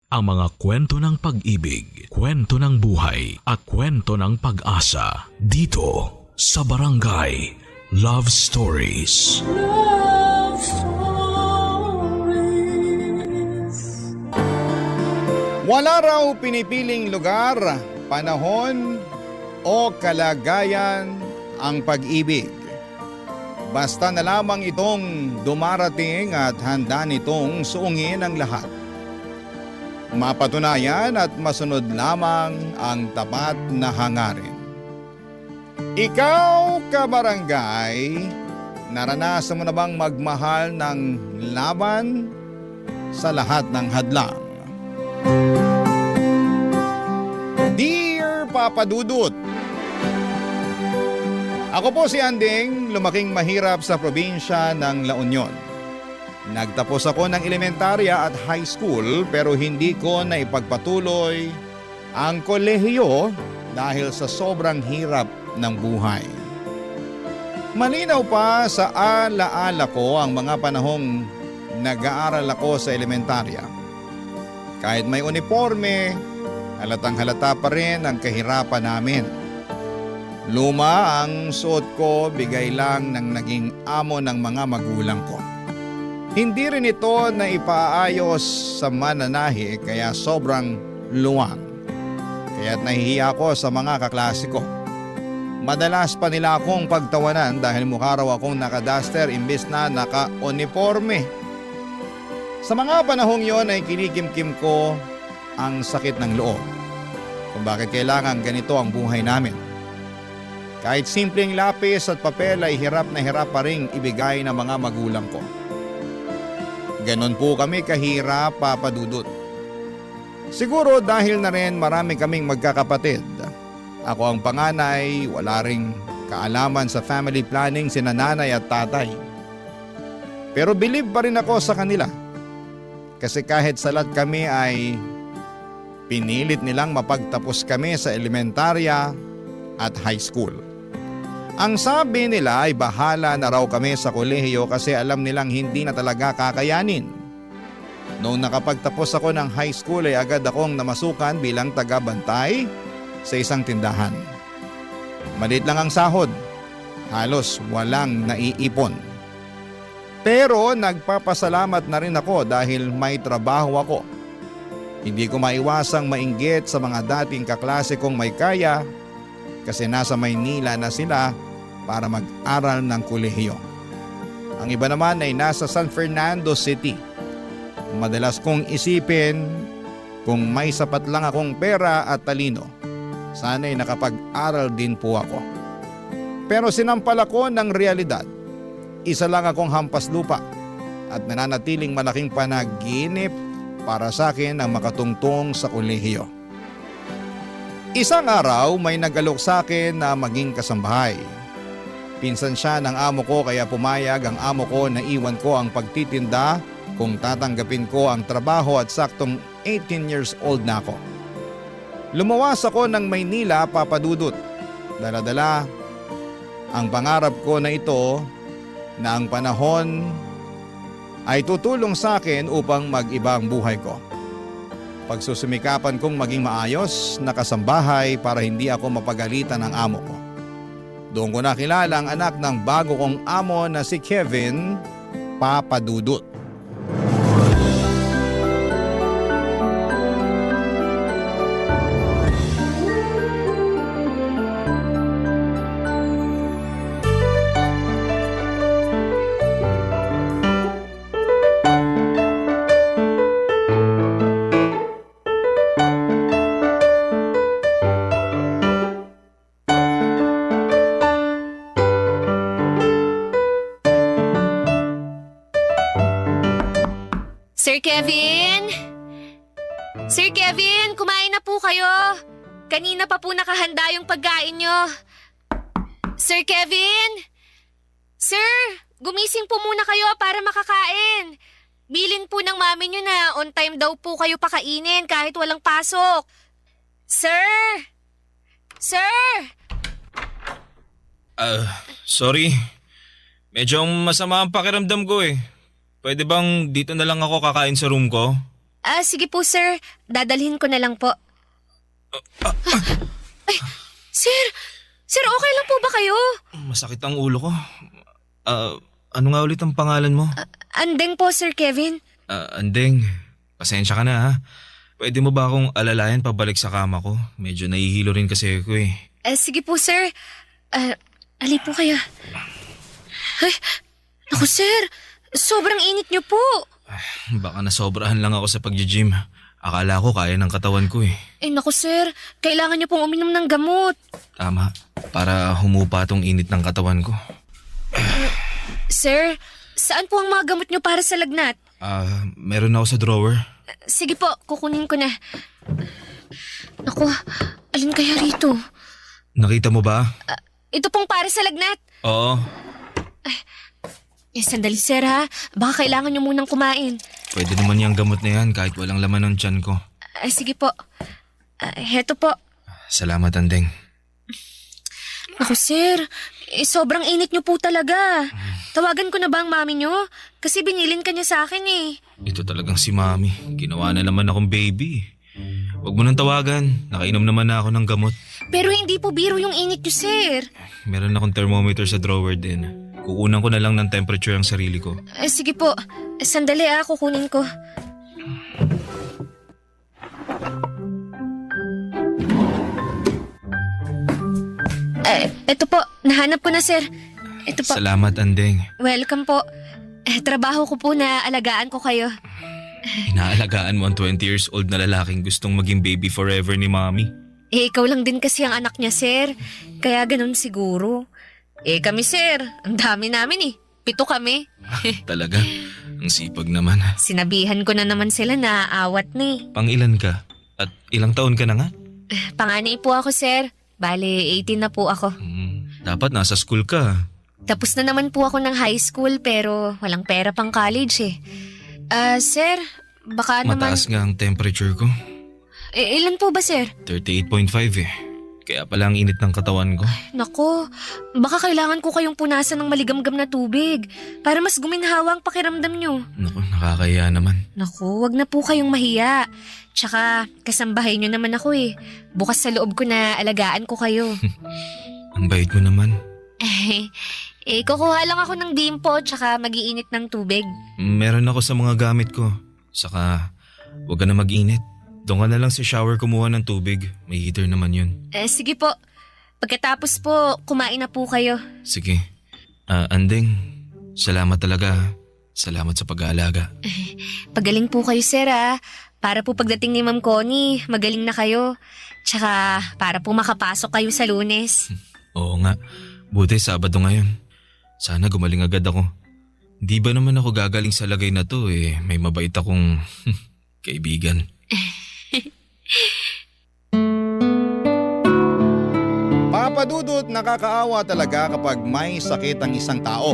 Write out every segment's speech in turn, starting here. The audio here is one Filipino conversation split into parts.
Ang mga kwento ng pag-ibig, kwento ng buhay at kwento ng pag-asa dito sa Barangay Love Stories. Love Stories. Wala raw pinipiling lugar, panahon o kalagayan ang pag-ibig. Basta na lamang itong dumarating at handa nitong suungin ang lahat. Mapatunayan at masunod lamang ang tapat na hangarin. Ikaw, kabarangay, naranasan mo na bang magmahal ng laban sa lahat ng hadlang? Dear Papa Dudut, ako po si Anding, lumaking mahirap sa probinsya ng La Union. Nagtapos ako ng elementarya at high school pero hindi ko naipagpatuloy ang kolehiyo dahil sa sobrang hirap ng buhay. Malinaw pa sa alaala ko ang mga panahong nag-aaral ako sa elementarya. Kahit may uniforme, halatang halata pa rin ang kahirapan namin. Luma ang suot ko, bigay lang ng naging amo ng mga magulang ko. Hindi rin ito na ipaayos sa mananahi kaya sobrang luwang. Kaya't nahihiya ako sa mga kaklase ko. Madalas pa nila akong pagtawanan dahil mukha raw akong nakaduster imbes na naka-uniforme. Sa mga panahong yon ay kinikimkim ko ang sakit ng loob kung bakit kailangan ganito ang buhay namin. Kahit simpleng lapis at papel ay hirap na hirap pa ring ibigay ng mga magulang ko. Ganon po kami kahirap, Papa Dudut. Siguro dahil na rin marami kaming magkakapatid. Ako ang panganay, wala ring kaalaman sa family planning sina nanay at tatay. Pero believe pa rin ako sa kanila. Kasi kahit salat kami ay pinilit nilang mapagtapos kami sa elementarya at high school. Ang sabi nila ay bahala na raw kami sa kolehiyo kasi alam nilang hindi na talaga kakayanin. Noong nakapagtapos ako ng high school ay agad akong namasukan bilang taga-bantay sa isang tindahan. Maliit lang ang sahod, halos walang naiipon. Pero nagpapasalamat na rin ako dahil may trabaho ako. Hindi ko maiwasang mainggit sa mga dating kaklase kong may kaya kasi nasa Maynila na sila para mag-aral ng kolehiyo. Ang iba naman ay nasa San Fernando City. Madalas kong isipin kung may sapat lang akong pera at talino, sana'y nakapag-aral din po ako. Pero sinampal ako ng realidad. Isa lang akong hampas lupa at nananatiling malaking panaginip para sa akin ang makatungtong sa kolehiyo. Isang araw may nagalok sa akin na maging kasambahay. Pinsan siya ng amo ko kaya pumayag ang amo ko na iwan ko ang pagtitinda kung tatanggapin ko ang trabaho at saktong 18 years old na ako. Lumawas ako ng Maynila, Papa Dudut. Dala-dala ang pangarap ko na ito na ang panahon ay tutulong sa akin upang mag-iba ang buhay ko. Pagsusumikapan kong maging maayos na kasambahay para hindi ako mapagalitan ng amo ko. Doon ko nakilala ang anak ng bago kong amo na si Kevin, Papa Dudut. Sir Kevin? Sir Kevin, kumain na po kayo. Kanina pa po nakahanda yung pagkain nyo. Sir Kevin? Sir, gumising po muna kayo para makakain. Bilin po ng mami nyo na on time daw po kayo pakainin kahit walang pasok. Sir! Sir! Sorry. Medyo masama ang pakiramdam ko eh. Pwede bang dito na lang ako kakain sa room ko? Sige po sir, dadalhin ko na lang po. Ay, sir! Sir, okay lang po ba kayo? Masakit ang ulo ko. Ano nga ulit ang pangalan mo? Andeng po, Sir Kevin. Andeng, pasensya ka na ha. Pwede mo ba akong alalayan pabalik sa kama ko? Medyo nahihilo rin kasi ako eh. Sige po, sir. Ali po kayo. Ay, naku, sir. Sobrang init niyo po. Baka nasobrahan lang ako sa pag-gym. Akala ko kaya ng katawan ko eh. Naku, sir. Kailangan niyo pong uminom ng gamot. Tama, para humupa tong init ng katawan ko. Sir, saan po ang mga gamot niyo para sa lagnat? Meron ako sa drawer. Sige po, kukunin ko na. Naku, alin kaya rito? Nakita mo ba? Ito pong para sa lagnat. Oo, Sandali, sir, ha? Baka kailangan niyo munang kumain. pwede naman yung gamot na yan kahit walang laman ng tiyan ko. Sige po. Heto po. Salamat, Andeng. Naku, sir. Sobrang init niyo po talaga. Tawagan ko na ba ang mami niyo? Kasi binilin ka niya sa akin eh. Ito talagang si Mami. Ginawa na naman akong baby. Huwag mo nang tawagan. Nakainom naman na ako ng gamot. Pero hindi po biro yung init niyo, sir. Meron akong thermometer sa drawer din. Kukunan ko na lang ng temperature ang sarili ko. Sige po. Sandali kukunin ko. Ito po. Nahanap ko na, sir. Ito po. Salamat, Andeng. Welcome po. Trabaho ko po na alagaan ko kayo. Inaalagaan mo ang 20 years old na lalaking gustong maging baby forever ni Mami. Ikaw lang din kasi ang anak niya, sir. Kaya ganun siguro. Kami, sir. Ang dami namin 7 kami. Talaga? Ang sipag naman. Sinabihan ko na naman sila na aawat na Pang-ilan ka? At ilang taon ka na nga? Panganay po ako, sir. Bale, 18 na po ako. Dapat nasa school ka. Tapos na naman po ako ng high school pero walang pera pang college Sir, baka Mataas nga ang temperature ko. Ilan po ba, sir? 38.5 eh. Kaya pala ang init ng katawan ko. Nako, baka kailangan ko kayong punasan ng maligamgam na tubig para mas guminhawa ang pakiramdam nyo. Naku, nakakaya naman. Naku, wag na po kayong mahiya. Tsaka, kasambahay nyo naman ako Bukas sa loob ko na alagaan ko kayo. Ang bait mo naman. Kukuha lang ako ng bimpo tsaka mag-iinit ng tubig. Meron ako sa mga gamit ko. Saka, huwag ka na mag-init. Doon ka na lang sa shower kumuha ng tubig. May heater naman yun. Sige po. Pagkatapos po, kumain na po kayo. Sige. Andeng, salamat talaga. Salamat sa pag-aalaga. Pagaling po kayo, sir Para po pagdating ni Ma'am Connie, magaling na kayo. Tsaka para po makapasok kayo sa Lunes. Oo nga. Buti Sabado ngayon. Sana gumaling agad ako. Di ba naman ako gagaling sa lagay na to may mabait akong kaibigan. Papadudot, nakakaawa talaga kapag may sakit ang isang tao.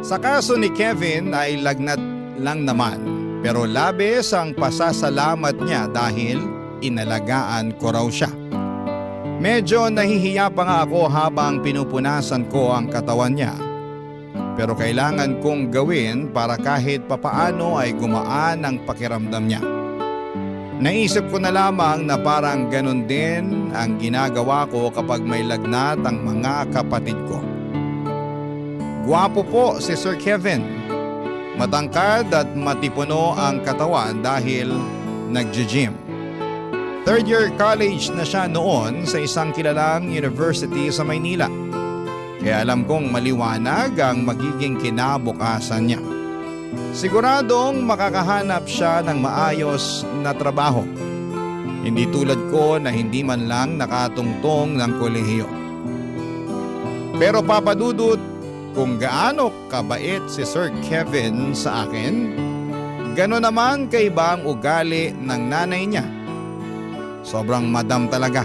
Sa kaso ni Kevin ay lagnat lang naman, pero labis ang pasasalamat niya dahil inalagaan ko raw siya. Medyo nahihiya pa nga ako habang pinupunasan ko ang katawan niya. Pero kailangan kong gawin para kahit papaano ay gumaan ang pakiramdam niya. Naisip ko na lamang na parang ganun din ang ginagawa ko kapag may lagnat ang mga kapatid ko. Gwapo po si Sir Kevin. Matangkad at matipuno ang katawan dahil nag-gym. Third year college na siya noon sa isang kilalang university sa Maynila. Kaya alam kong maliwanag ang magiging kinabukasan niya. Siguradong makakahanap siya ng maayos na trabaho. Hindi tulad ko na hindi man lang nakatungtong ng kolehiyo. Pero papadudot, kung gaano kabait si Sir Kevin sa akin, gano'n naman kaiba ang ugali ng nanay niya. Sobrang madam talaga.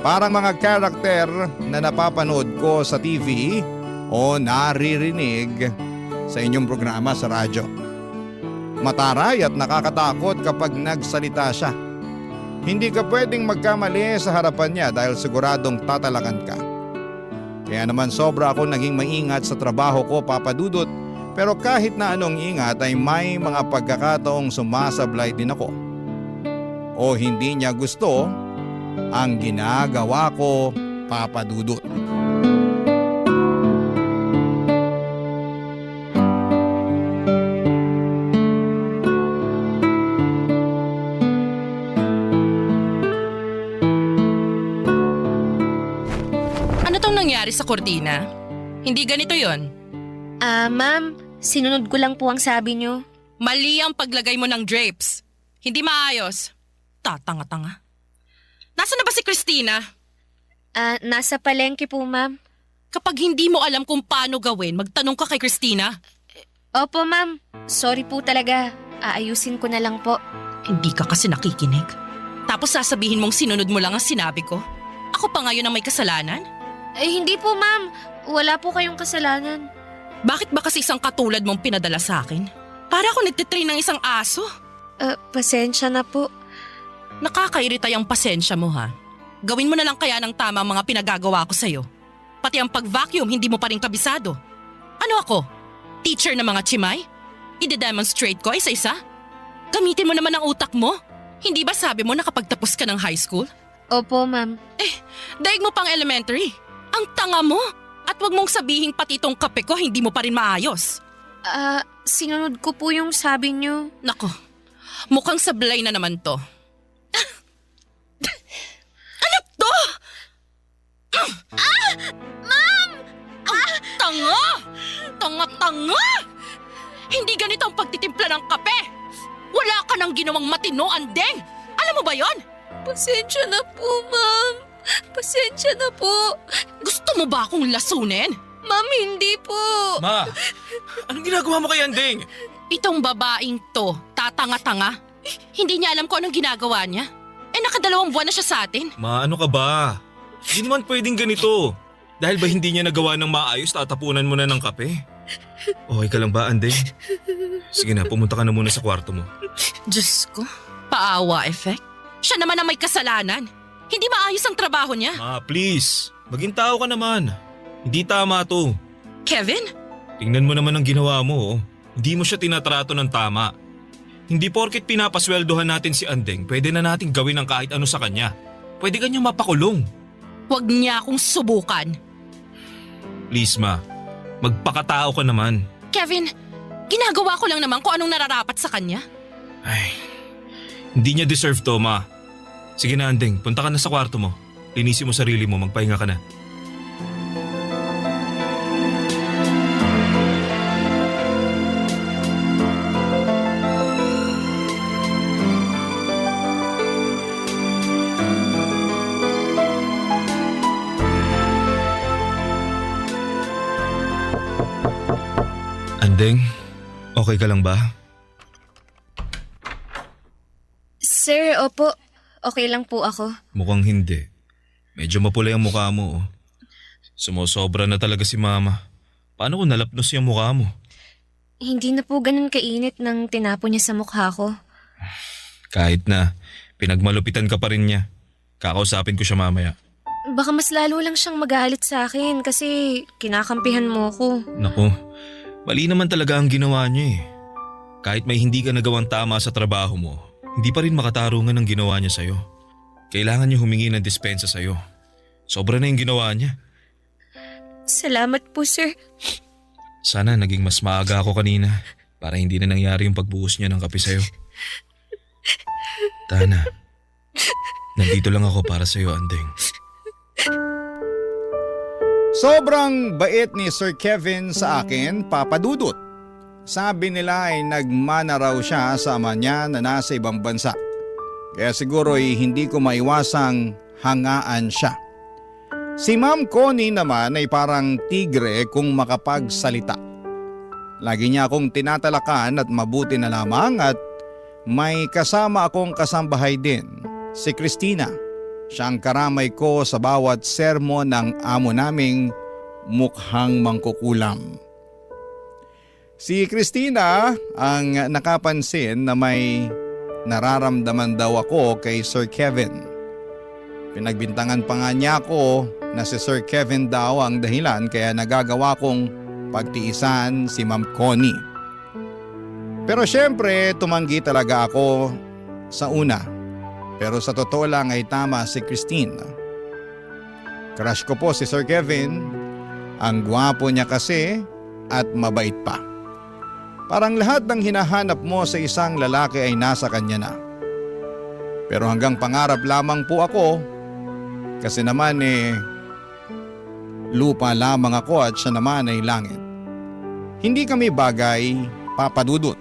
Parang mga karakter na napapanood ko sa TV o naririnig sa inyong programa sa radyo. Mataray at nakakatakot kapag nagsalita siya. Hindi ka pwedeng magkamali sa harapan niya dahil siguradong tatalakan ka. Kaya naman sobra ako naging maingat sa trabaho ko, papadudot, Pero kahit na anong ingat ay may mga pagkakataong sumasablay din ako. O hindi niya gusto ang ginagawa ko, Papa Dudut. Ano tong nangyari sa kortina? Hindi ganito yon. Ma'am, sinunod ko lang po ang sabi niyo. Mali ang paglagay mo ng drapes. Hindi maayos. Tatanga-tanga. Nasaan na ba si Christina? Nasa palengke po, ma'am. Kapag hindi mo alam kung paano gawin, magtanong ka kay Christina. Opo, ma'am. Sorry po talaga. Aayusin ko na lang po. Hindi ka kasi nakikinig. Tapos sasabihin mong sinunod mo lang ang sinabi ko. Ako pa ngayon ang may kasalanan? Hindi po, ma'am. Wala po kayong kasalanan. Bakit ba kasi isang katulad mong pinadala sa akin? Para ako nagtitrain ng isang aso. Pasensya na po. Nakakairita yung pasensya mo ha. Gawin mo na lang kaya ng tama ang mga pinagagawa ko sa'yo. Pati ang pag-vacuum hindi mo pa rin kabisado. Ano ako? Teacher ng mga chimay? Ide-demonstrate ko isa-isa? Gamitin mo naman ang utak mo. Hindi ba sabi mo nakapagtapos ka ng high school? Opo, ma'am. Daig mo pang elementary. Ang tanga mo. At wag mong sabihin pati itong kape ko hindi mo pa rin maayos. Sinunod ko po yung sabi niyo. Nako, mukhang sablay na naman to. Ano to? Ma'am! Ang tanga! Tanga-tanga! Hindi ganito ang pagtitimpla ng kape. Wala ka nang ginawang matino, Andeng. Alam mo ba yon? Pasensya na po, ma'am. Pasensya na po. Gusto mo ba akong lasunin? Ma'am, hindi po. Ma, anong ginagawa mo kay Andeng? Itong babaeng to, tatanga-tanga. Hindi niya alam kung anong ginagawa niya. Nakadalawang buwan na siya sa atin. Ma, ano ka ba? Hindi naman pwedeng ganito. Dahil ba hindi niya nagawa ng maayos, tatapunan mo na ng kape? Okay ka lang ba, Andeng? Sige na, pumunta ka na muna sa kwarto mo. Diyos ko, paawa effect. Siya naman ang may kasalanan. Hindi maayos ang trabaho niya. Ma, please. Maging tao ka naman. Hindi tama to. Kevin? Tingnan mo naman ang ginawa mo. Oh. Hindi mo siya tinatrato ng tama. Hindi porket pinapasweldohan natin si Andeng, pwede na natin gawin ang kahit ano sa kanya. Pwede kanyang mapakulong. Huwag niya akong subukan. Please ma, magpakatao ka naman. Kevin, ginagawa ko lang naman kung anong nararapat sa kanya. Ay, hindi niya deserve to, ma. Sige na, Andeng, punta ka na sa kwarto mo. Linisin mo sarili mo, magpahinga ka na. Andeng, okay ka lang ba? Sir, opo. Okay lang po ako. Mukhang hindi. Medyo mapulay ang mukha mo. Oh. Sumusobra na talaga si mama. Paano kung nalapnos yung mukha mo? Hindi na po ganun kainit nang tinapo niya sa mukha ko. Kahit na, pinagmalupitan ka pa rin niya. Kakausapin ko siya mamaya. Baka mas lalo lang siyang magalit sa akin kasi kinakampihan mo ko. Naku, mali naman talaga ang ginawa niya eh. Kahit may hindi ka nagawang tama sa trabaho mo, hindi pa rin makatarungan ang ginawa niya sa'yo. Kailangan niya humingi ng dispensa sa'yo. Sobra na yung ginawa niya. Salamat po, sir. Sana naging mas maaga ako kanina para hindi na nangyari yung pagbuhos niya ng kape sa'yo. Tana, nandito lang ako para sa'yo, Andeng. Sobrang bait ni Sir Kevin sa akin, Papa Dudut. Sabi nila ay nagmana raw siya sa ama niya na nasa ibang bansa. Kaya siguro ay hindi ko maiwasang hangaan siya. Si Ma'am Connie naman ay parang tigre kung makapagsalita. Lagi niya akong tinatalakan at mabuti na lamang at may kasama akong kasambahay din, si Christina. Siyang karamay ko sa bawat sermon ng amo naming mukhang mangkukulam. Si Christina ang nakapansin na may nararamdaman daw ako kay Sir Kevin. Pinagbintangan pa nga niya ako na si Sir Kevin daw ang dahilan kaya nagagawa kong pagtiisan si Ma'am Connie. Pero syempre, tumanggi talaga ako sa una. Pero sa totoo lang ay tama si Christine. Crush ko po si Sir Kevin. Ang gwapo niya kasi at mabait pa. Parang lahat ng hinahanap mo sa isang lalaki ay nasa kanya na. Pero hanggang pangarap lamang po ako. Kasi naman lupa lamang ako at siya naman ay langit. Hindi kami bagay, Papa Dudut.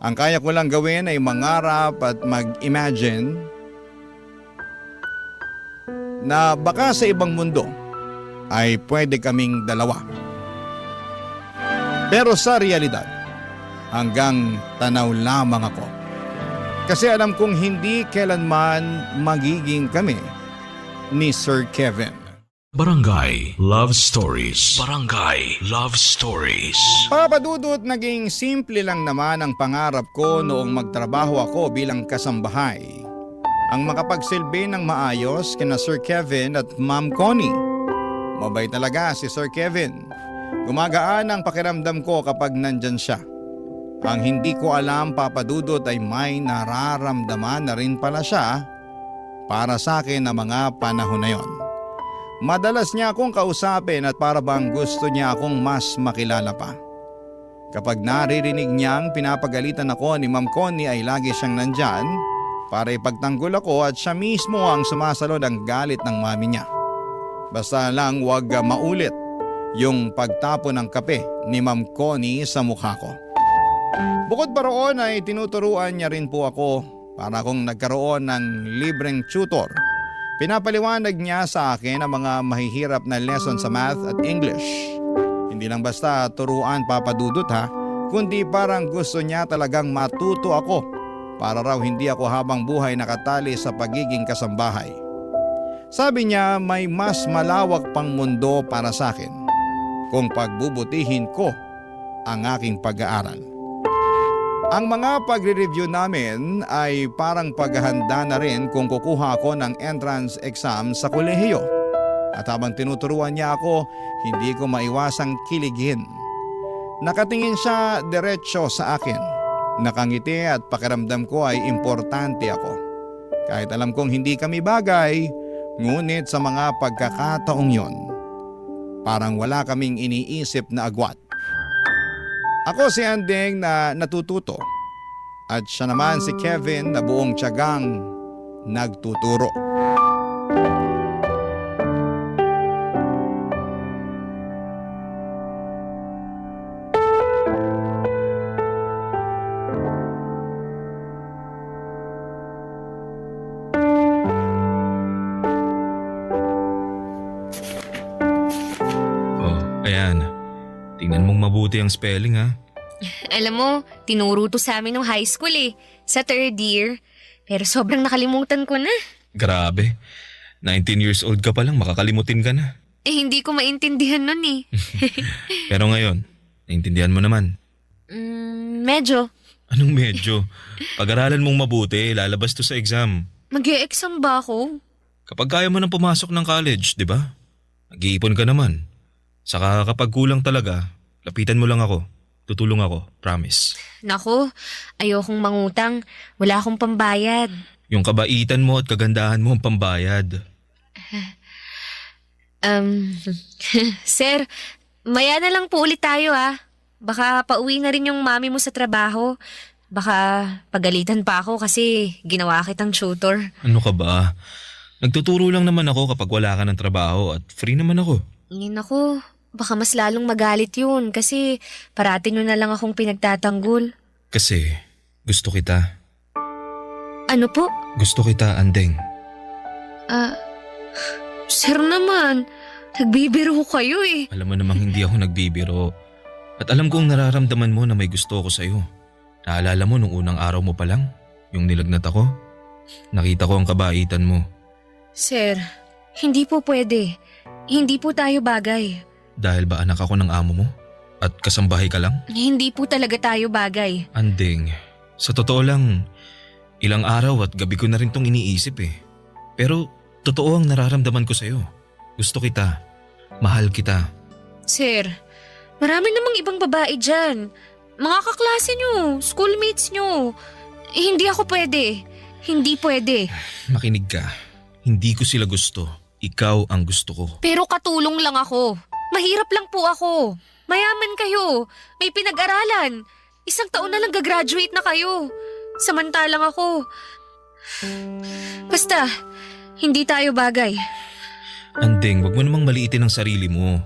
Ang kaya ko lang gawin ay mangarap at mag-imagine na baka sa ibang mundo ay pwede kaming dalawa. Pero sa realidad, hanggang tanaw lamang ako. Kasi alam kong hindi kailanman magiging kami ni Sir Kevin. Barangay Love Stories. Barangay Love Stories. Papadudot, naging simple lang naman ang pangarap ko noong magtrabaho ako bilang kasambahay. Ang makapagsilbi ng maayos kina Sir Kevin at Ma'am Connie. Mabait talaga si Sir Kevin. Gumagaan ang pakiramdam ko kapag nandyan siya. Ang hindi ko alam, Papadudot, ay may nararamdaman na rin pala siya para sa akin na mga panahon na yon. Madalas niya akong kausapin at para bang gusto niya akong mas makilala pa. Kapag naririnig niyang pinapagalitan ako ni Ma'am Connie ay lagi siyang nandyan para ipagtanggol ako at siya mismo ang sumasalo ng galit ng mami niya. Basta lang wag maulit yung pagtapo ng kape ni Ma'am Connie sa mukha ko. Bukod pa roon ay tinuturuan niya rin po ako para akong nagkaroon ng libreng tutor. Pinapaliwanag niya sa akin ang mga mahihirap na lesson sa math at English. Hindi lang basta turuan, Papadudot ha, kundi parang gusto niya talagang matuto ako para raw hindi ako habang buhay nakatali sa pagiging kasambahay. Sabi niya may mas malawak pang mundo para sa akin kung pagbubutihin ko ang aking pag-aaral. Ang mga pagre-review namin ay parang paghahanda na rin kung kukuha ako ng entrance exam sa kolehiyo. At habang tinuturuan niya ako, hindi ko maiwasang kiligin. Nakatingin siya diretsyo sa akin. Nakangiti at pakiramdam ko ay importante ako. Kahit alam kong hindi kami bagay, ngunit sa mga pagkakataong yon, parang wala kaming iniisip na agwat. Ako si Andeng na natututo at siya naman si Kevin na buong tiyagang nagtuturo. Oh, ayan. Tingnan mong mabuti ang spelling ha. Alam mo, tinuro to sa amin nung high school sa 3rd year. Pero sobrang nakalimutan ko na. Grabe. 19 years old ka pa lang, makakalimutin ka na. Hindi ko maintindihan nun Pero ngayon, naintindihan mo naman. Medyo. Anong medyo? Pag-aralan mong mabuti, lalabas to sa exam. Mag-e-exam ba ako? Kapag kaya mo nang pumasok ng college, di ba? Nag-iipon ka naman. Saka kapag kulang talaga, lapitan mo lang ako. Tutulong ako, promise. Naku, ayokong mangutang. Wala akong pambayad. Yung kabaitan mo at kagandahan mo ang pambayad. Sir, maya na lang po ulit tayo Baka pauwi na rin yung mami mo sa trabaho. Baka pagalitan pa ako kasi ginawa kitang tutor. Ano ka ba? Nagtuturo lang naman ako kapag wala ka ng trabaho at free naman ako. Naku, baka mas lalong magalit yun kasi parati nyo na lang akong pinagtatanggol. Kasi gusto kita. Ano po? Gusto kita, Andeng. Sir naman, nagbibiro kayo Alam mo namang hindi ako nagbibiro. At alam kong nararamdaman mo na may gusto ko sa'yo. Naalala mo nung unang araw mo pa lang? Yung nilagnat ako? Nakita ko ang kabaitan mo. Sir, hindi po pwede. Hindi po tayo bagay. Dahil ba anak ako ng amo mo? At kasambahay ka lang? Hindi po talaga tayo bagay. Andeng, sa totoo lang, ilang araw at gabi ko na rin tong iniisip Pero totoo ang nararamdaman ko sa'yo. Gusto kita. Mahal kita. Sir, Marami namang ibang babae dyan. Mga kaklase nyo, schoolmates nyo. Hindi ako pwede. Hindi pwede. Makinig ka. Hindi ko sila gusto. Ikaw ang gusto ko. Pero katulong lang ako. Mahirap lang po ako. Mayaman kayo. May pinag-aralan. 1 taon na lang gagraduate na kayo. Samantalang ako. Basta, hindi tayo bagay. Anding, wag mo namang maliitin ang sarili mo.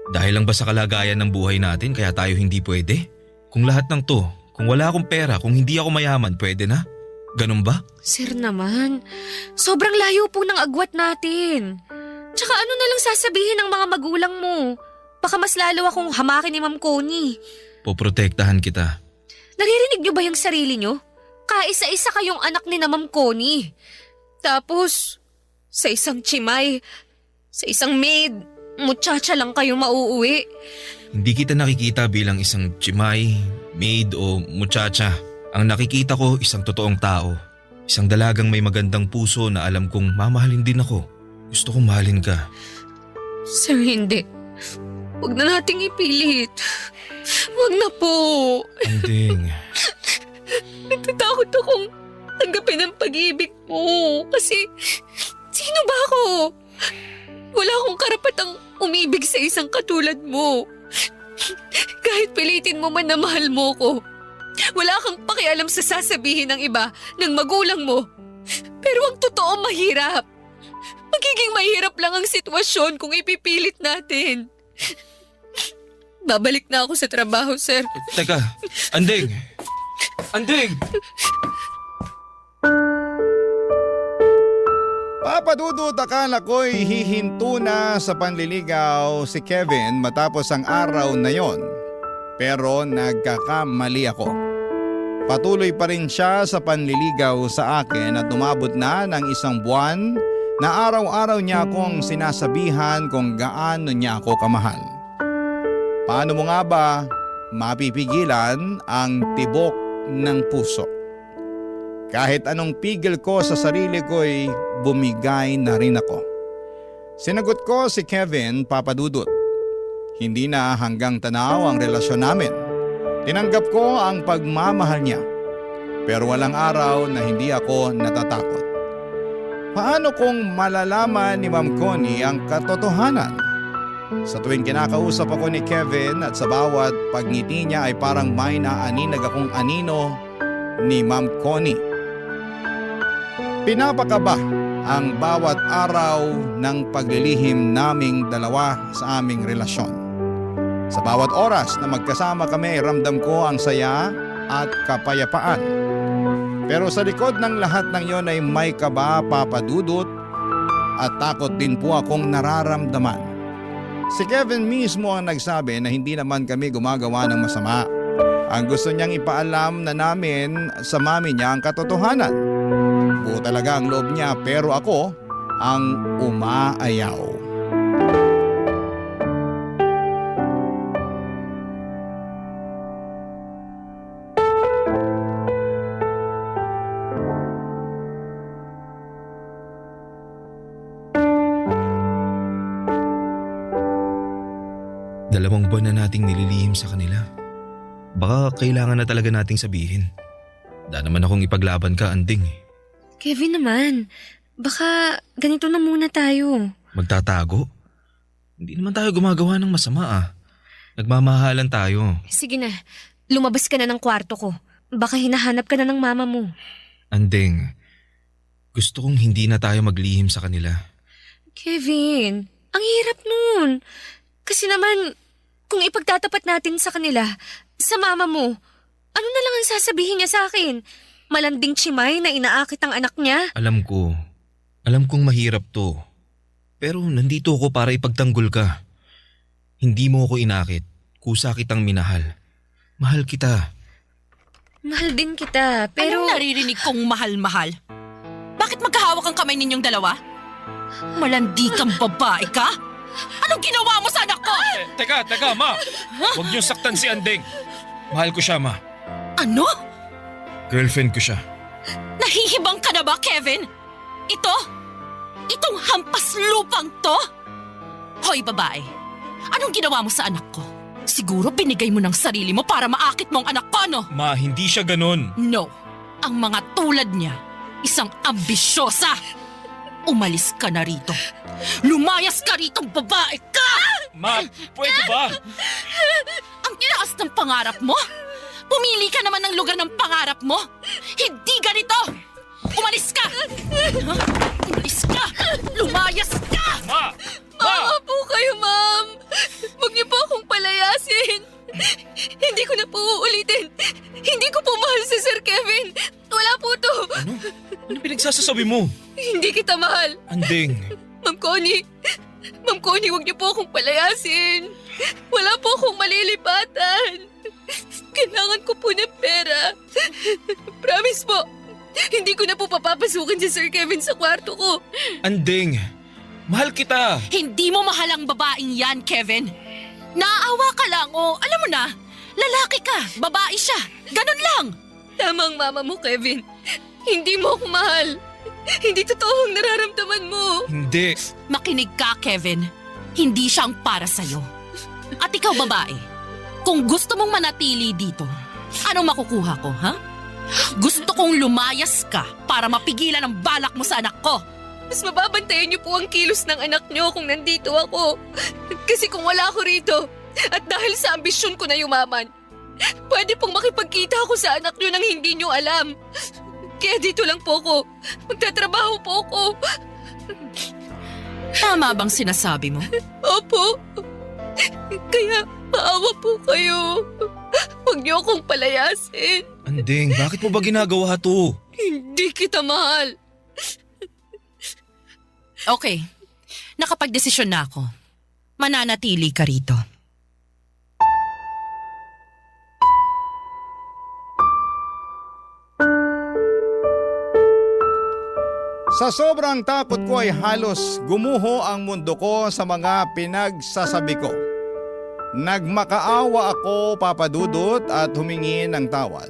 Dahil lang ba sa kalagayan ng buhay natin kaya tayo hindi pwede? Kung lahat ng to, kung wala akong pera, kung hindi ako mayaman, pwede na? Ganun ba? Sir naman, sobrang layo po ng agwat natin. Tsaka ano na lang sasabihin ng mga magulang mo? Baka mas lalo akong hamakin ni Ma'am Connie. Poprotektahan kita. Naririnig niyo ba yung sarili niyo? Kaisa-isa kayong anak ni na Ma'am Connie. Tapos, sa isang chimay, sa isang maid, muchacha lang kayo mauuwi. Hindi kita nakikita bilang isang chimay, maid o muchacha. Ang nakikita ko isang totoong tao. Isang dalagang may magandang puso na alam kong mamahalin din ako. Gusto kong mahalin ka. Sir, hindi. Huwag na nating ipilit. Huwag na po. Anding, Natatakot akong tanggapin ang pag-ibig mo. Kasi, sino ba ako? Wala akong karapatang umibig sa isang katulad mo. Kahit pilitin mo man na mahal mo ko. Wala kang pakialam sa sasabihin ng iba, ng magulang mo. Pero ang totoo mahirap. Magiging mahirap lang ang sitwasyon kung ipipilit natin. Babalik na ako sa trabaho, sir. teka, Anding! Anding! Papadudot, akala ko'y hihinto na sa panliligaw si Kevin matapos ang araw na yon. Pero nagkakamali ako. Patuloy pa rin siya sa panliligaw sa akin at umabot na ng 1 buwan na araw-araw niya akong sinasabihan kung gaano niya ako kamahal. Paano mo nga ba mapipigilan ang tibok ng puso? Kahit anong pigil ko sa sarili ko'y bumigay na rin ako. Sinagot ko si Kevin, Papadudot. Hindi na hanggang tanaw ang relasyon namin. Tinanggap ko ang pagmamahal niya. Pero walang araw na hindi ako natatakot. Paano kung malalaman ni Ma'am Connie ang katotohanan? Sa tuwing kinakausap ako ni Kevin at sa bawat pagngiti niya ay parang may naaninag akong anino ni Ma'am Connie. Pinapakaba ang bawat araw ng paglilihim naming dalawa sa aming relasyon. Sa bawat oras na magkasama kami, ramdam ko ang saya at kapayapaan. Pero sa likod ng lahat ng yon ay may kaba, Papadudot, at takot din po akong nararamdaman. Si Kevin mismo ang nagsabi na hindi naman kami gumagawa ng masama. Ang gusto niyang ipaalam na namin sa mami niya ang katotohanan. Buo talaga ang loob niya pero ako ang umaayaw. Dalawang buwan na nating nililihim sa kanila. Baka kailangan na talaga nating sabihin. Da naman akong ipaglaban ka, Anding. Kevin naman, baka ganito na muna tayo. Magtatago? Hindi naman tayo gumagawa ng masama ah. Nagmamahalan tayo. Sige na, lumabas ka na ng kwarto ko. Baka hinahanap ka na ng mama mo. Anding, gusto kong hindi na tayo maglihim sa kanila. Kevin, ang hirap nun. Kasi naman, kung ipagtatapat natin sa kanila, sa mama mo, ano na lang ang sasabihin niya sa akin? Malanding chimay na inaakit ang anak niya? Alam kong mahirap to. Pero nandito ako para ipagtanggol ka. Hindi mo ako inakit, kusa kitang minahal. Mahal kita. Mahal din kita, pero... Anong naririnig kong mahal-mahal? Bakit magkahawak ang kamay ninyong dalawa? Malandi kang babae ka? Anong ginawa mo sa anak ko? Teka, ma! Huwag niyo saktan si Anding. Mahal ko siya, ma. Ano? Girlfriend ko siya. Nahihibang ka na ba, Kevin? Itong hampas lupang to? Hoy, babae. Anong ginawa mo sa anak ko? Siguro binigay mo ng sarili mo para maakit mo ang anak ko, no? Ma, hindi siya ganun. No. Ang mga tulad niya, isang ambisyosa. Umalis ka na rito. Lumayas ka ritong babae ka! Ma, pwede ba? Ang taas ng pangarap mo? Pumili ka naman ng lugar ng pangarap mo. Hindi ganito! Umalis ka! Umalis ka! Lumayas ka! Ma! Maawa po kayo, ma'am. Huwag niyo po akong palayasin. Hindi ko na po uulitin. Hindi ko po mahal si Sir Kevin. Wala po to. Ano pinagsasasabi mo? Hindi kita mahal. Anding, Ma'am Connie, huwag niyo po akong palayasin. Wala po akong malilipatan. Kailangan ko po ng pera. Promise po, hindi ko na po papapasukin si Sir Kevin sa kwarto ko. Anding, mahal kita. Hindi mo mahal ang babaeng yan, Kevin. Naaawa ka lang o alam mo na, lalaki ka, babae siya. Ganun lang. Tama ang mama mo, Kevin. Hindi mo ako mahal. Hindi totoo ang nararamdaman mo. Hindi. Makinig ka, Kevin. Hindi siya ang para sa'yo. At ikaw, babae, kung gusto mong manatili dito, anong makukuha ko, ha? Gusto kong lumayas ka para mapigilan ang balak mo sa anak ko. Mas mababantayan niyo po ang kilos ng anak niyo kung nandito ako. Kasi kung wala ako rito, at dahil sa ambisyon ko na yumaman, pwede pong makipagkita ako sa anak niyo nang hindi niyo alam. Kaya dito lang po ako. Magtatrabaho po ako. Tama bang sinasabi mo? Opo. Kaya maawa po kayo. Huwag niyo akong palayasin. Anding, bakit mo ba ginagawa to? Hindi kita mahal. Okay, nakapagdesisyon na ako. Mananatili ka rito. Sa sobrang takot ko ay halos gumuho ang mundo ko sa mga pinagsasabi ko. Nagmakaawa ako, Papa Dudut, at humingi ng tawad.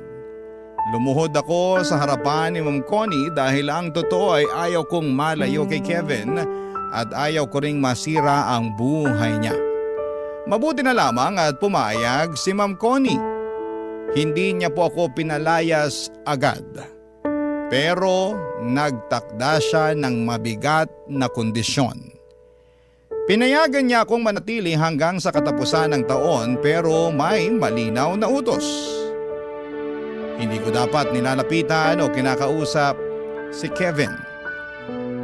Lumuhod ako sa harapan ni Ma'am Connie dahil ang totoo ay ayaw kong malayo kay Kevin at ayaw ko ring masira ang buhay niya. Mabuti na lamang at pumayag si Ma'am Connie. Hindi niya po ako pinalayas agad. Pero nagtakda siya ng mabigat na kondisyon. Pinayagan niya akong manatili hanggang sa katapusan ng taon pero may malinaw na utos. Hindi ko dapat nilalapitan o kinakausap si Kevin.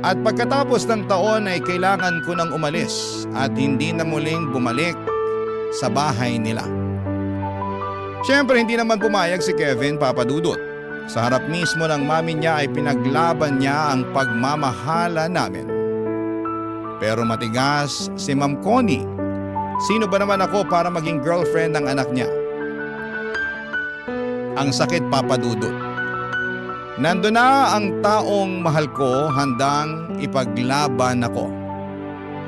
At pagkatapos ng taon ay kailangan ko nang umalis at hindi na muling bumalik sa bahay nila. Siyempre hindi naman pumayag si Kevin, Papa Dudut. Sa harap mismo ng mami niya ay pinaglaban niya ang pagmamahala namin. Pero matigas si Ma'am Connie. Sino ba naman ako para maging girlfriend ng anak niya? Ang sakit, Papa Dudut. Nandun na ang taong mahal ko handang ipaglaban ako.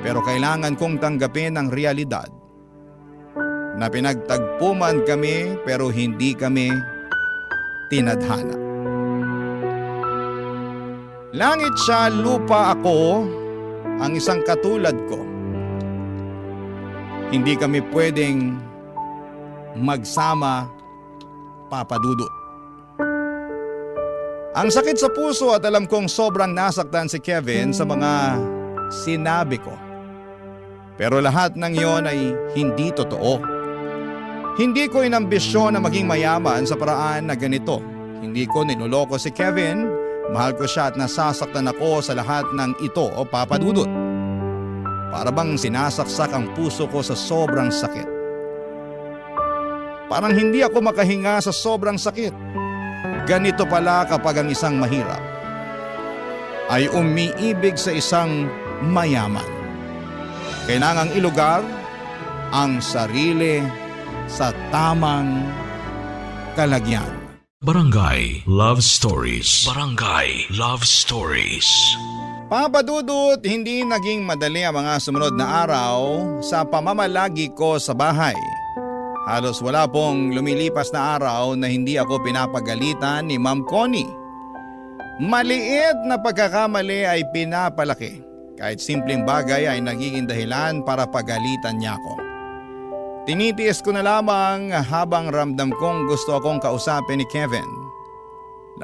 Pero kailangan kong tanggapin ang realidad na pinagtagpo man kami pero hindi kami tinadhana. Langit siya, lupa ako, ang isang katulad ko. Hindi kami pwedeng magsama, Papa Dudut. Ang sakit sa puso at alam kong sobrang nasaktan si Kevin sa mga sinabi ko. Pero lahat ng yon ay hindi totoo. Hindi ko inambisyon na maging mayaman sa paraan na ganito. Hindi ko niloloko si Kevin. Mahal ko siya at nasasaktan ako sa lahat ng ito, o Papa Dudut. Para bang sinasaksak ang puso ko sa sobrang sakit. Parang hindi ako makahinga sa sobrang sakit. Ganito pala kapag ang isang mahirap ay umiibig sa isang mayaman. Kailangang ilugar ang sarili sa tamang kalagyan. Barangay Love Stories. Barangay Love Stories. Papa Dudut, hindi naging madali ang mga sumunod na araw sa pamamalagi ko sa bahay. Halos wala pong lumilipas na araw na hindi ako pinapagalitan ni Ma'am Connie. Maliit na pagkakamali ay pinapalaki. Kahit simpleng bagay ay nagiging dahilan para pagalitan niya ako. Tinitiis ko na lamang habang ramdam kong gusto akong kausapin ni Kevin.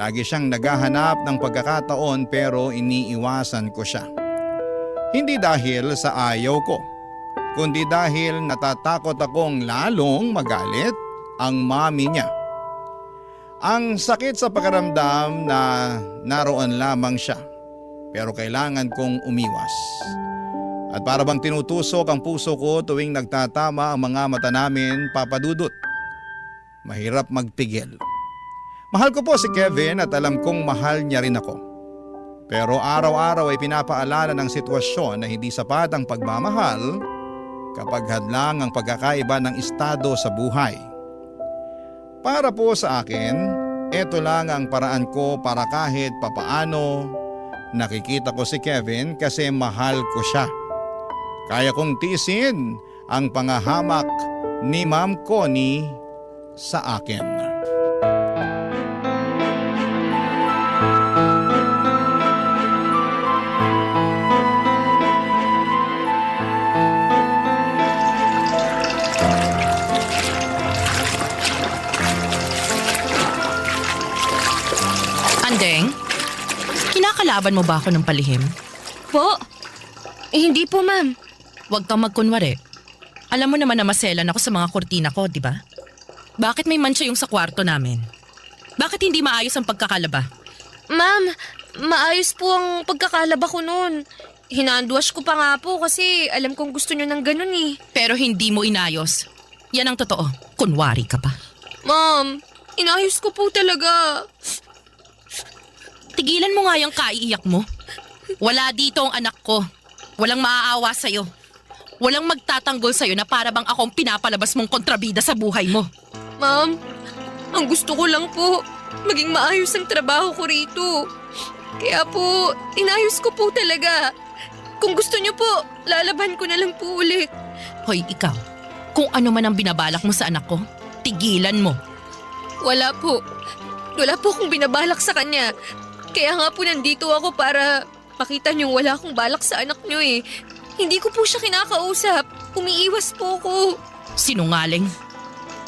Lagi siyang naghahanap ng pagkakataon pero iniiwasan ko siya. Hindi dahil sa ayaw ko, kundi dahil natatakot akong lalong magalit ang mami niya. Ang sakit sa pakiramdam na naroon lamang siya, pero kailangan kong umiwas. At para bang tinutusok ang puso ko tuwing nagtatama ang mga mata namin, Papa Dudut. Mahirap magpigil. Mahal ko po si Kevin at alam kong mahal niya rin ako. Pero araw-araw ay pinapaalala ng sitwasyon na hindi sapat ang pagmamahal kapag hadlang ang pagkakaiba ng estado sa buhay. Para po sa akin, ito lang ang paraan ko para kahit papaano nakikita ko si Kevin kasi mahal ko siya. Kaya kong tiisin ang pangahamak ni Ma'am Connie sa akin. Andeng, kinakalaban mo ba ako ng palihim? Po? Hindi po, ma'am. Huwag kang magkunwari. Alam mo naman na maselan ako sa mga kurtina ko, di ba? Bakit may mancha yung sa kwarto namin? Bakit hindi maayos ang pagkakalaba? Ma'am, maayos po ang pagkakalaba ko noon. Hinanduwash ko pa nga po kasi alam kong gusto nyo ng ganun eh. Pero hindi mo inayos. Yan ang totoo. Kunwari ka pa. Ma'am, inayos ko po talaga. Tigilan mo nga yung kaiiyak mo. Wala dito ang anak ko. Walang maaawa sa'yo. Walang magtatanggol sa'yo na para bang akong pinapalabas mong kontrabida sa buhay mo. Ma'am, ang gusto ko lang po, maging maayos ang trabaho ko rito. Kaya po, inayos ko po talaga. Kung gusto niyo po, lalaban ko na lang po ulit. Hoy, ikaw. Kung ano man ang binabalak mo sa anak ko, tigilan mo. Wala po. Wala po akong binabalak sa kanya. Kaya nga po nandito ako para makita niyong wala akong balak sa anak niyo eh. Hindi ko po siya kinakausap. Umiiwas po ako. Sinungaling.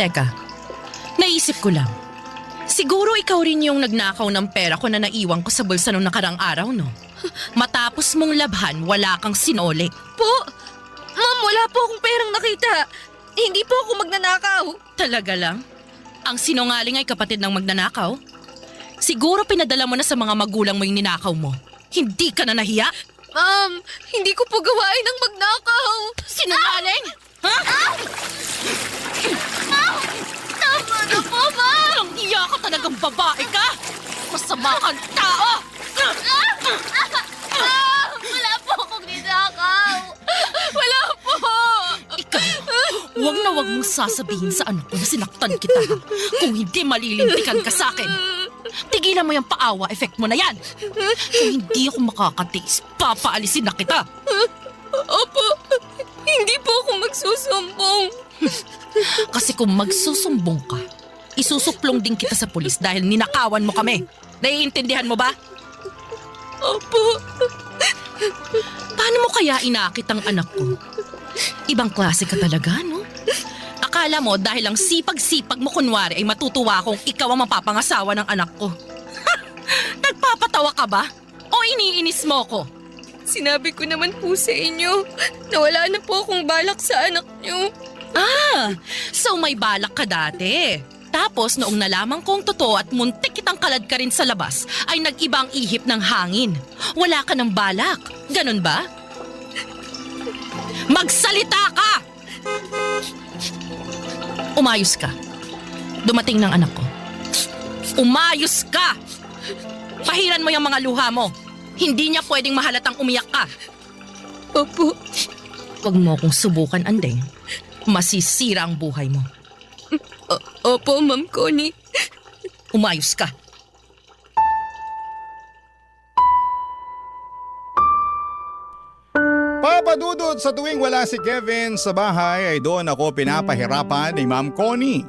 Teka, naisip ko lang. Siguro ikaw rin yung nagnakaw ng pera ko na naiwan ko sa bulsa nung nakarang araw, no? Matapos mong labhan, wala kang sinole. Po? Ma'am, wala po akong perang nakita. Hindi po ako magnanakaw. Talaga lang? Ang sinungaling ay kapatid ng magnanakaw? Siguro pinadala mo na sa mga magulang mo yung ninakaw mo. Hindi ka na nahiya? Ma'am, hindi ko po gawain ang magnakaw. Sinungaling? Ha? Tama na po, ma'am. Ang iya ka talagang babae ka! Masama kang tao! Wala po akong ninakaw. Wala po. Ikaw, huwag na huwag mong sasabihin sa anak ko na sinaktan kita ha. Kung hindi malilintikan ka sa akin. Tigilan mo yung paawa effect mo na yan. Kung hindi ako makakatiis, papaalisin na kita. Opo, hindi po ako magsusumbong. Kasi kung magsusumbong ka, isusuplong din kita sa pulis dahil ninakawan mo kami. Naiintindihan mo ba? Opo. Paano mo kaya inakit ang anak ko? Ibang klase ka talaga, no? Akala mo dahil ang sipag-sipag mo kunwari ay matutuwa akong ikaw ang mapapangasawa ng anak ko. Nagpapatawa ka ba? O iniinis mo ko? Sinabi ko naman po sa inyo na wala na po akong balak sa anak niyo. Ah, so may balak ka dati. Tapos noong nalaman kong totoo at muntik kitang kalad ka rin sa labas, ay nag-iba ang ihip ng hangin. Wala ka ng balak. Ganun ba? Magsalita ka! Umayos ka. Dumating ng anak ko. Umayos ka! Pahiran mo yung mga luha mo. Hindi niya pwedeng mahalatang umiyak ka. Opo. Huwag mo akong subukan, Andeng. Masisira ang buhay mo. Opo, Ma'am Connie. Umayos ka. Papadudod sa tuwing wala si Kevin sa bahay ay doon ako pinapahirapan ni Ma'am Connie.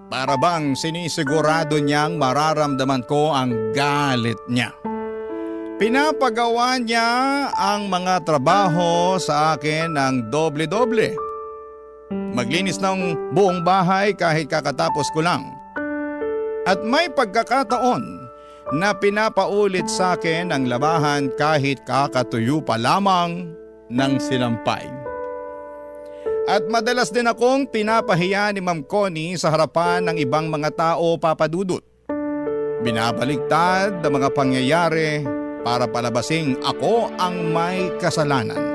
Para bang sinisigurado niyang mararamdaman ko ang galit niya. Pinapagawa niya ang mga trabaho sa akin ng doble-doble. Maglinis ng buong bahay kahit kakatapos ko lang. At may pagkakataon na pinapaulit sa akin ang labahan kahit kakatuyo pa lamang ng sinampay. At madalas din akong pinapahiya ni Ma'am Connie sa harapan ng ibang mga tao, Papa Dudut. Binabaliktad ang mga pangyayari para palabasing ako ang may kasalanan.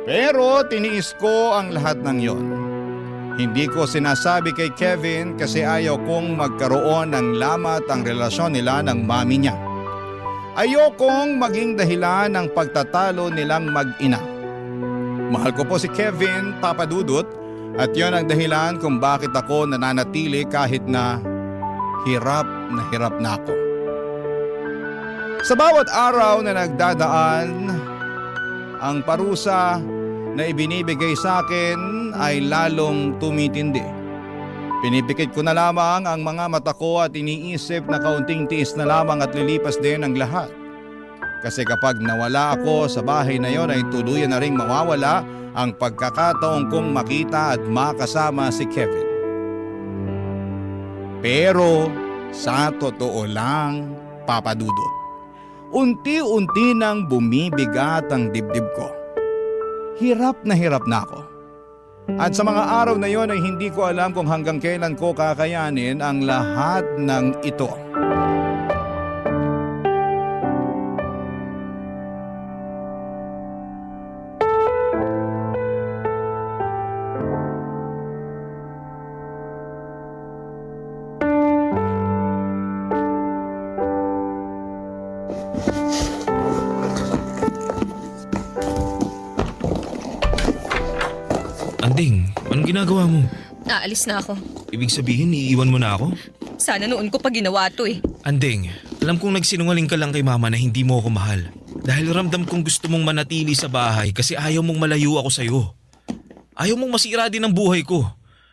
Pero tiniis ko ang lahat ng yon. Hindi ko sinasabi kay Kevin kasi ayaw kong magkaroon ng lamat ang relasyon nila ng mami niya. Ayokong maging dahilan ng pagtatalo nilang mag-ina. Mahal ko po si Kevin, Papa Dudut, at yon ang dahilan kung bakit ako nananatili kahit na hirap na ako. Sa bawat araw na nagdadaan, ang parusa na ibinibigay sa akin ay lalong tumitindi. Pinipikit ko na lamang ang mga mata ko at iniisip na kaunting tiis na lamang at lilipas din ang lahat. Kasi kapag nawala ako sa bahay na yon ay tuluyan na ring mawawala ang pagkakataon kong makita at makasama si Kevin. Pero sa totoo lang, Papa Dudut, unti-unti nang bumibigat ang dibdib ko. Hirap na ako. At sa mga araw na yon ay hindi ko alam kung hanggang kailan ko kakayanin ang lahat ng ito. Anding, anong ginagawa mo? Naalis na ako. Ibig sabihin, iiwan mo na ako? Sana noon ko pa ginawa to eh. Anding, alam kong nagsinungaling ka lang kay mama na hindi mo ako mahal. Dahil ramdam kong gusto mong manatili sa bahay kasi ayaw mong malayo ako sa'yo. Ayaw mong masira din ang buhay ko.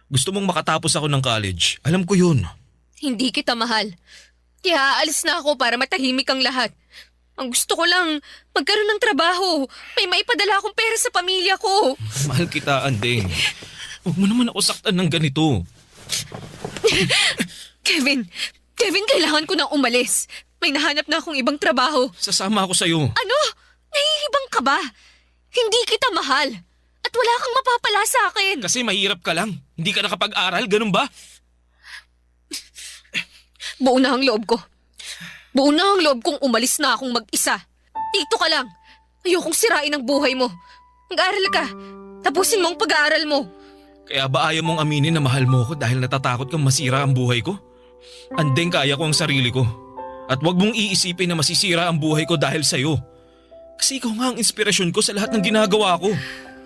Gusto mong makatapos ako ng college. Alam ko yun. Hindi kita mahal. Kaya aalis na ako para matahimik ang lahat. Ang gusto ko lang, magkaroon ng trabaho. May maipadala akong pera sa pamilya ko. Mahal kita, Anding. Huwag mo naman ako saktan ng ganito. Kevin, kailangan ko nang umalis. May nahanap na akong ibang trabaho. Sasama ako sa'yo. Ano? Nahihibang ka ba? Hindi kita mahal. At wala kang mapapala sa akin. Kasi mahirap ka lang. Hindi ka nakapag-aral, ganun ba? Buo na ang loob ko. Buo na ang loob kong umalis na akong mag-isa. Dito ka lang. Ayokong sirain ang buhay mo. Mag-aaral ka. Tapusin mo ang pag-aaral mo. Kaya ba ayaw mong aminin na mahal mo ko dahil natatakot kang masira ang buhay ko? Andeng, kaya ko ang sarili ko. At wag mong iisipin na masisira ang buhay ko dahil sa'yo. Kasi ikaw nga ang inspirasyon ko sa lahat ng ginagawa ko.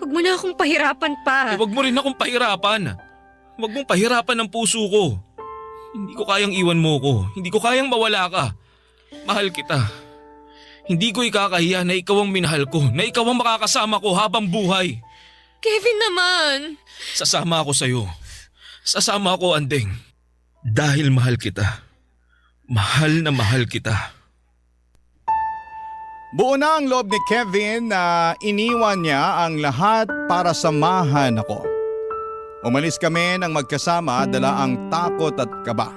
Huwag mo na akong pahirapan pa. Wag mo rin akong pahirapan. Wag mong pahirapan ang puso ko. Hindi ko kayang iwan mo ko. Hindi ko kayang mawala ka. Mahal kita. Hindi ko ikakahiya na ikaw ang minahal ko, na ikaw ang makakasama ko habang buhay. Kevin naman. Sasama ako sa'yo. Sasama ako, Andeng. Dahil mahal kita. Mahal na mahal kita. Buo na ang loob ni Kevin na iniwan niya ang lahat para samahan ako. Umalis kami ng magkasama dala ang takot at kaba.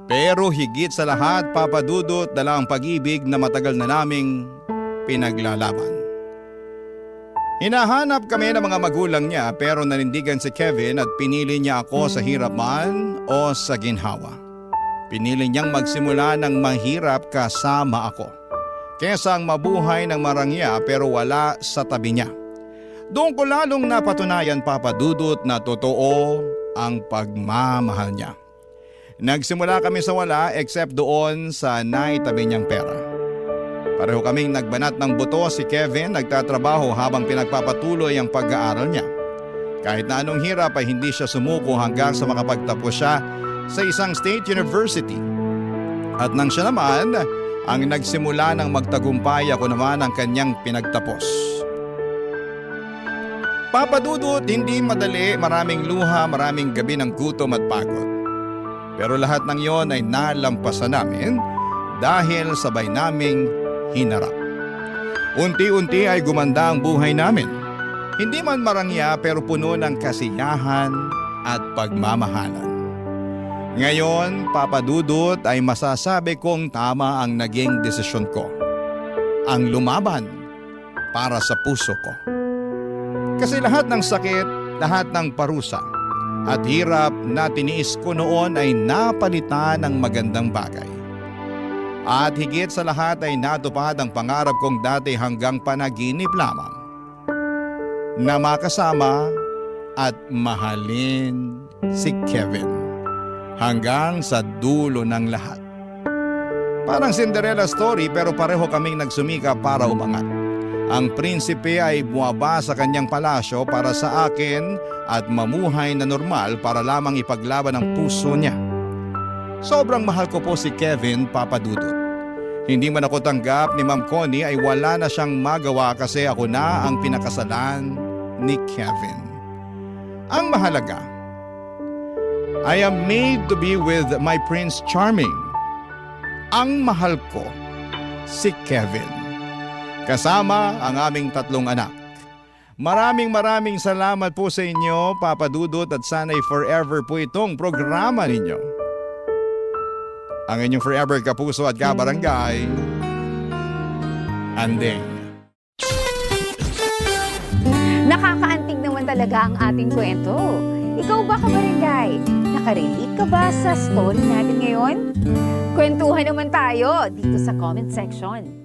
Pero higit sa lahat, Papa Dudut, dala ang pag-ibig na matagal na naming pinaglalaban. Hinahanap kami ng mga magulang niya pero nanindigan si Kevin at pinili niya ako sa hirap man o sa ginhawa. Pinili niyang magsimula ng mahirap kasama ako, kesa ang mabuhay ng marangya pero wala sa tabi niya. Doon ko lalong napatunayan, Papa Dudut, na totoo ang pagmamahal niya. Nagsimula kami sa wala except doon sa naitabi niyang pera. Pareho kaming nagbanat ng buto. Si Kevin nagtatrabaho habang pinagpapatuloy ang pag-aaral niya. Kahit na anong hirap ay hindi siya sumuko hanggang sa makapagtapos siya sa isang state university. At nang siya naman ang nagsimula ng magtagumpay, ako naman ang kanyang pinagtapos. Papa Dudut, hindi madali, maraming luha, maraming gabi ng gutom at pagod. Pero lahat ng yon ay nalampasan namin dahil sabay naming hinarap. Unti-unti ay gumanda ang buhay namin. Hindi man marangya pero puno ng kasiyahan at pagmamahalan. Ngayon, Papa Dudut, ay masasabi kong tama ang naging desisyon ko. Ang lumaban para sa puso ko. Kasi lahat ng sakit, lahat ng parusa at hirap na tiniis ko noon ay napalitan ng magandang bagay. At higit sa lahat ay natupad ang pangarap kong dati hanggang panaginip lamang. Na makasama at mahalin si Kevin hanggang sa dulo ng lahat. Parang Cinderella story pero pareho kaming nagsumika para umangat. Ang prinsipe ay buwaba sa kanyang palasyo para sa akin at mamuhay na normal para lamang ipaglaban ang puso niya. Sobrang mahal ko po si Kevin, Papa Dudut. Hindi man ako tanggap ni Ma'am Connie ay wala na siyang magawa kasi ako na ang pinakasalan ni Kevin. Ang mahalaga, I am made to be with my Prince Charming. Ang mahal ko, si Kevin. Kasama ang aming 3 anak. Maraming salamat po sa inyo, Papa Dudut, at sana'y forever po itong programa ninyo. Ang inyong forever kapuso at kabarangay, Andeng. Nakakaantig naman talaga ang ating kwento. Ikaw ba, kabarangay? Nakarelate ka ba sa story natin ngayon? Kwentuhan naman tayo dito sa comment section.